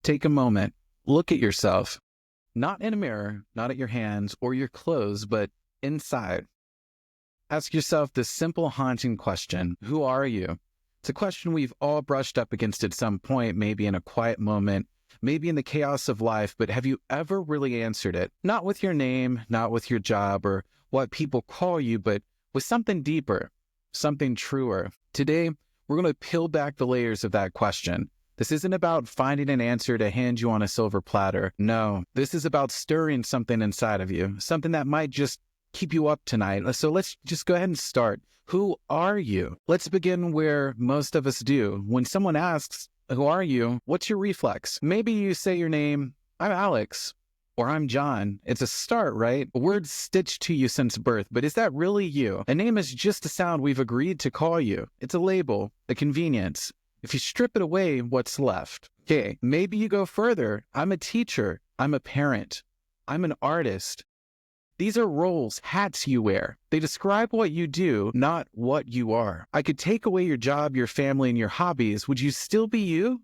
Take a moment, look at yourself, not in a mirror, not at your hands or your clothes, but inside. Ask yourself this simple, haunting question: who are you? It's a question we've all brushed up against at some point, maybe in a quiet moment, maybe in the chaos of life, but have you ever really answered it? Not with your name, not with your job or what people call you, but with something deeper, something truer. Today, we're going to peel back the layers of that question. This isn't about finding an answer to hand you on a silver platter. No, this is about stirring something inside of you, something that might just keep you up tonight. So let's just go ahead and start. Who are you? Let's begin where most of us do. When someone asks, who are you? What's your reflex? Maybe you say your name, I'm Alex, or I'm John. It's a start, right? A word stitched to you since birth, but is that really you? A name is just a sound we've agreed to call you. It's a label, a convenience. If you strip it away, what's left? Okay, maybe you go further. I'm a teacher. I'm a parent. I'm an artist. These are roles, hats you wear. They describe what you do, not what you are. I could take away your job, your family, and your hobbies. Would you still be you?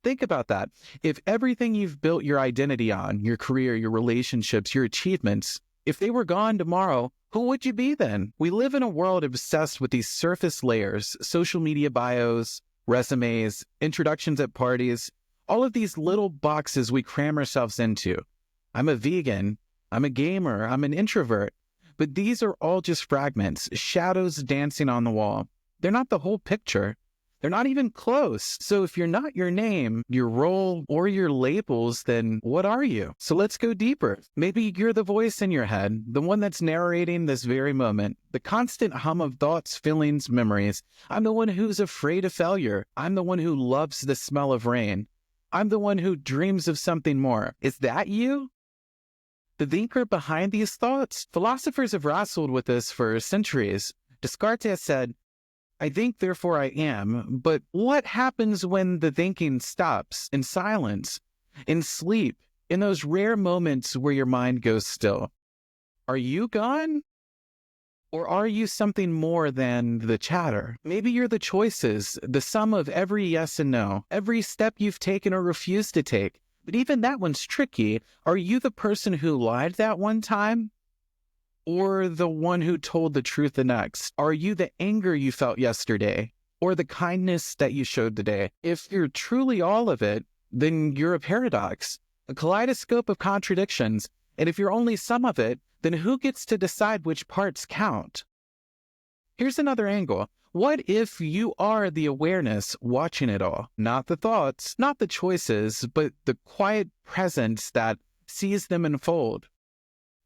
Think about that. If everything you've built your identity on, your career, your relationships, your achievements, if they were gone tomorrow, who would you be then? We live in a world obsessed with these surface layers, social media bios, resumes, introductions at parties, all of these little boxes we cram ourselves into. I'm a vegan, I'm a gamer, I'm an introvert. But these are all just fragments, shadows dancing on the wall. They're not the whole picture. They're not even close. So if you're not your name, your role, or your labels, then what are you? So let's go deeper. Maybe you're the voice in your head, the one that's narrating this very moment, the constant hum of thoughts, feelings, memories. I'm the one who's afraid of failure. I'm the one who loves the smell of rain. I'm the one who dreams of something more. Is that you? The thinker behind these thoughts? Philosophers have wrestled with this for centuries. Descartes said, I think, therefore I am. But what happens when the thinking stops, in silence, in sleep, in those rare moments where your mind goes still? Are you gone? Or are you something more than the chatter? Maybe you're the choices, the sum of every yes and no, every step you've taken or refused to take. But even that one's tricky. Are you the person who lied that one time? Or the one who told the truth the next? Are you the anger you felt yesterday? Or the kindness that you showed today? If you're truly all of it, then you're a paradox, a kaleidoscope of contradictions. And if you're only some of it, then who gets to decide which parts count? Here's another angle. What if you are the awareness watching it all? Not the thoughts, not the choices, but the quiet presence that sees them unfold.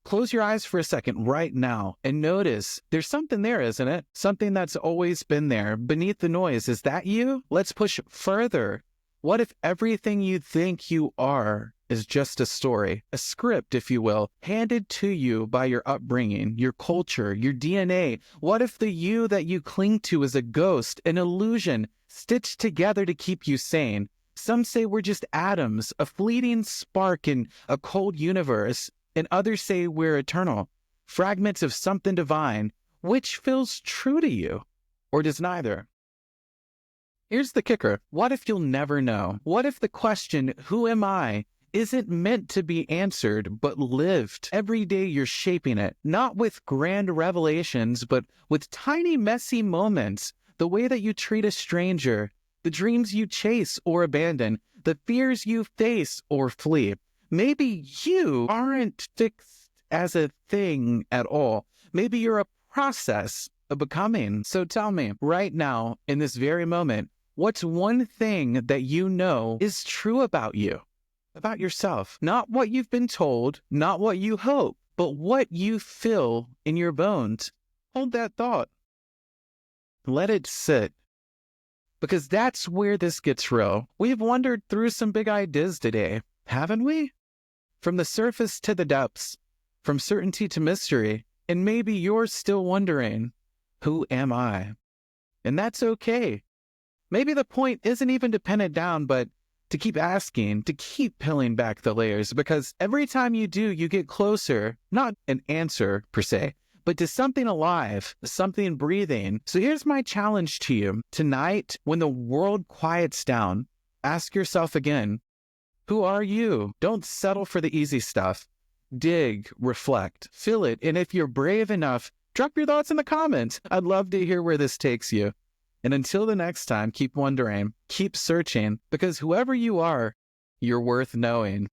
Close your eyes for a second right now and notice there's something there, isn't it? Something that's always been there beneath the noise. Is that you? Let's push further. What if everything you think you are is just a story, a script, if you will, handed to you by your upbringing, your culture, your DNA? What if the you that you cling to is a ghost, an illusion, stitched together to keep you sane? Some say we're just atoms, a fleeting spark in a cold universe. And others say we're eternal, fragments of something divine. Which feels true to you? Or does neither? Here's the kicker. What if you'll never know? What if the question, who am I, isn't meant to be answered, but lived? Every day you're shaping it, not with grand revelations, but with tiny, messy moments. The way that you treat a stranger, the dreams you chase or abandon, the fears you face or flee. Maybe you aren't fixed as a thing at all. Maybe you're a process of becoming. So tell me, right now, in this very moment, what's one thing that you know is true about you, about yourself? Not what you've been told, not what you hope, but what you feel in your bones. Hold that thought. Let it sit. Because that's where this gets real. We've wandered through some big ideas today, haven't we? From the surface to the depths, from certainty to mystery, and maybe you're still wondering, who am I? And that's okay. Maybe the point isn't even to pin it down, but to keep asking, to keep peeling back the layers, because every time you do, you get closer, not an answer per se, but to something alive, something breathing. So here's my challenge to you. Tonight, when the world quiets down, ask yourself again, Who are you? Don't settle for the easy stuff. Dig, reflect, feel it, and if you're brave enough, drop your thoughts in the comments. I'd love to hear where this takes you. And until the next time, keep wondering, keep searching, because whoever you are, you're worth knowing.